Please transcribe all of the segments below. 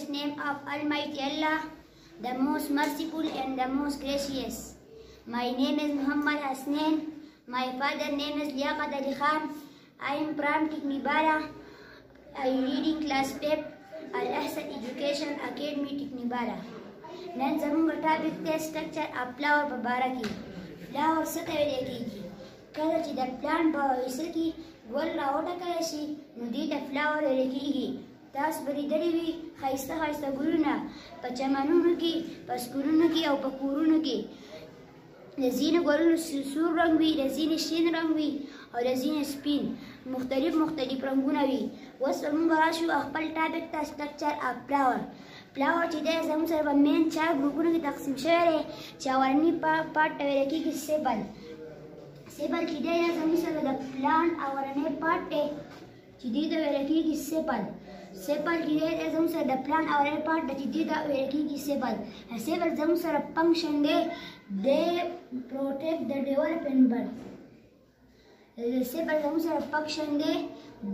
glorious name of Almighty Allah, the most merciful and the most gracious. My name is Muhammad Hasnain. My father's name is Liaqat Ali Khan. I am from Tiknibara. I am reading class 5, Al-Ahsan Education Academy Tiknibara. Nan zamunga topic the structure of flower په باره کې. flower څه ته ویل کېږي؟ کله چې د پلانټ په حصه کې ګل راوټاکلی شي نو دې ته فلاور ویل کېږي. تاسو به لیدلي وي ښایسته ښایسته ګلونه په چمنونو کې، په سکولونو کې او په کورونو کې. د ځینو ګلونو سور رنګ وي، د ځینې شین رنګ وي او د ځینې سپین. مختلف رنګونه وي. اوس به موږ راشو خپل ټاپک ته سټرکچر اف فلاور. فلاور چې دی زموږ سره په مین 4 ګروپونو کې تقسیم شوی دی چې اولني پارټ ته ویل کېږي سیبل. سیبل چې دی زموږ سره د پلانټ اولنی پارټ دی چې دې ته ویل کېږي سیبل. سیبل چې دی زموږ سره د پلانټ اولنی پارټ دی چې دې ته ویل کېږي سیبل. سیبل زموږ سره فنکشن دی they protect the developing bud. Sable زموږ سره فنکشن دی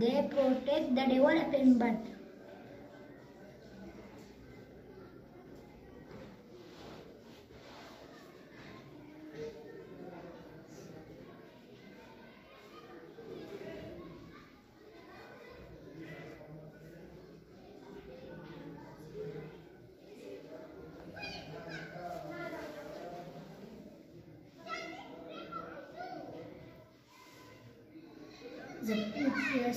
they protect the developing bud.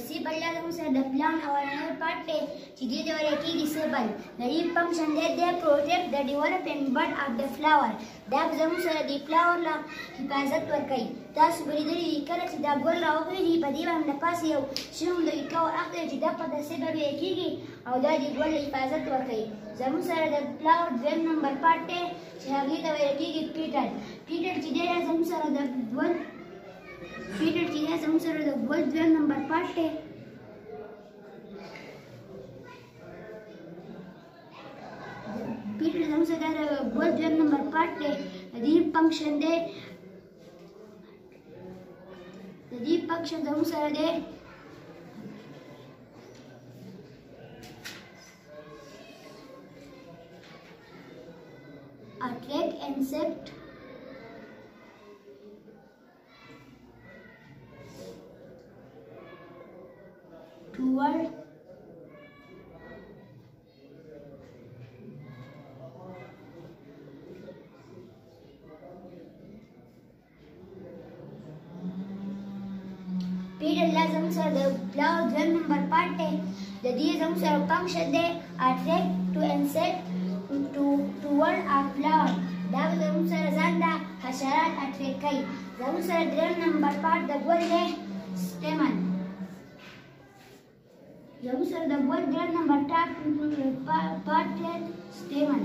سیبل زموږ سره د پلانټ اولنی پارټ دی چې دې ته ویل کېږي سیبل. د دې فنکشن دی they protect the developing bud of the flower. دا به زموږ سره د فلاور له حفاظت ورکوي. تاسو به لیدلي وي کله چې دا ګل راوخېږي په دې باندې د پاسه یو شین د فلاور اخلي چې دا په د سیبل ویل کېږي او دا د ګل له حفاظت ورکوي. زموږ سره د فلاور دویم نمبر پارټ دی چې هغې ته ویل کېږي پیټل. پیټل چې دی زموږ سره د ګل پیټل چې دی زموږ سره د ګل دویم نمبر پارټ دی. پیټل زموږ سره د ګل دویم نمبر پارټ دی. د دې فنکشن دی زموږ سره دی attract insect toward پیټل زموږ سره د فلاور دویم نمبر پارټ دی. د دې زموږ سره فنکشن دی attract to insect toward a flower. دا به زموږ سره ځان ته حشرات اټریکټ کوي. زموږ سره دریم نمبر پارټ د ګل دی سټیمن. زموږ سره د ګل دریم نمبر پارټ دی سټیمن.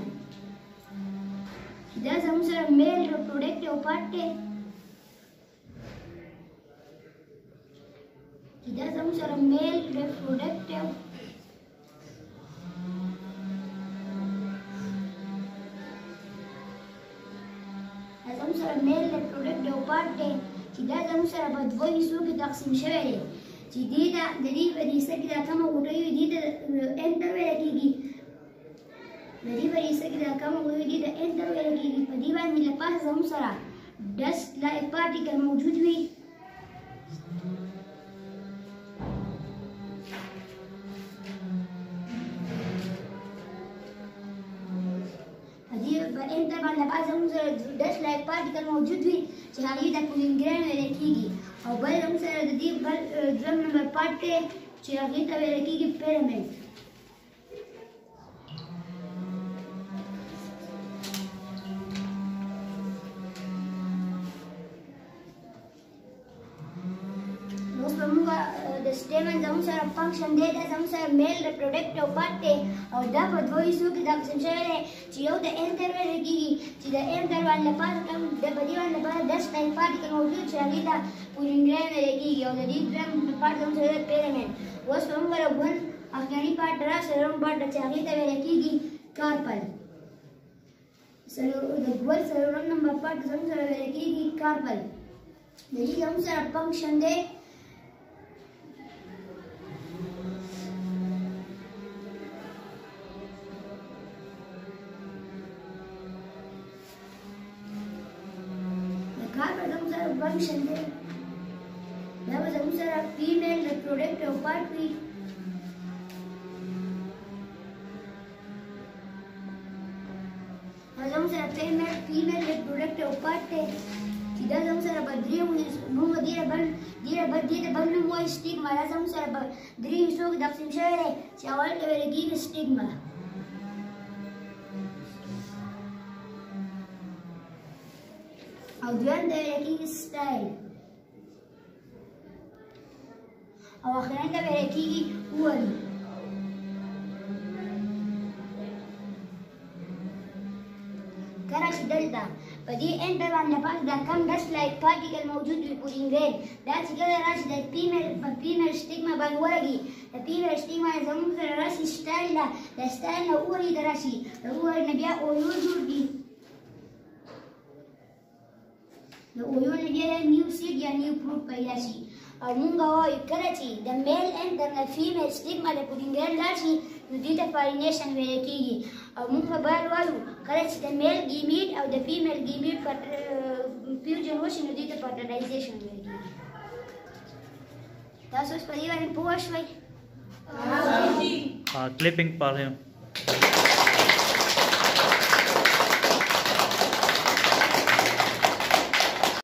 دا زموږ سره میل ریپروډکټیو پارټ دی. دا زموږ سره میل ریپروډکټیو میل ریپروډکټیو پارټ دی چې دا زموږ سره په دوه حصو کې تقسیم شوی دی چې دې ته د دې په حصه کې دا کومه غوټۍ وي دې ته انټر ویل کېږي. د دې په حصه کې دا کومه غوټۍ دې ته انټر ویل کېږي. په دې باندې له پاسه زموږ سره ډسټ لایک پارټیکل موجود وي. انټر باندې پاسه زموږ سره ډسټ لایک پارټیکل موجود وي چې هغې ته پولین ګرین ویل کېږي. او بل زموږ سره د دې بل دویم نمبر پارټ دی چې هغې ته ویل کېږي پیرامډ. اوس به موږ د سټیمن زموږ سره فنکشن دی دا زموږ سره میل ریپروډکټیو پارټ دی او دا په دوه حصو کې تقسیم شوی دی چې یو د انټر ویل کېږي چې د انټر باندې لپاره د په دې باندې لپاره ډسټ لایک پارټیکل موجود چې هغې ته پولین ګرین ویل کېږي او د دې دویم پارټ زموږ سره دی پیرامډ. اوس به موږ ګل اخرني پارټ څلورم پارټ چې هغې ته ویل کېږي کارپل. د ګل څلورم نمبر پارټ زموږ سره ویل کېږي کارپل. د دې زموږ سره فنکشن دی function دی دا به زموږ سره فیمیل ریپروډکټیو پارټ وي دا زموږ سره فیمیل ریپروډکټیو پارټ دی چې دا زموږ سره به موږ دې ته بل نوم وایو سټیګما دا زموږ سره به درې حصو کې تقسیم شوی دی چې اول ته ویل کېږي سټیګما او دویم ته ویل کېږي سټایل او اخرین ته ویل کېږي اوولي کله چې دلته په دې انډ باندې پاس دا کم ډسټ لایک پارټیکل موجود وي پولینګ ګرین دا چې کله راشي د فیمیل سټیګما باندې ولګي د فیمیل سټیګما زموږ سره راشي سټایل ده د سټایل نه اوولي ته راشي د اوولي نه بیا اویول جوړ کړي د اویول نه بیا نیو سیډ یا نیو فروټ پیدا شي او مونږ وایو کله چې د میل اینډ د فیمیل سټیګما د پولینګ ګرین لاړ شي نو دې ته پالینیشن ویل کېږي او مونږ به باید وایو کله چې د میل ګیمیټ او د فیمیل ګیمیټ فیوژن وشي نو دې ته فرټیلایزیشن ویل کېږي تاسو اوس په دې باندې پوه شوئ؟ क्लिपिंग पा रहे हो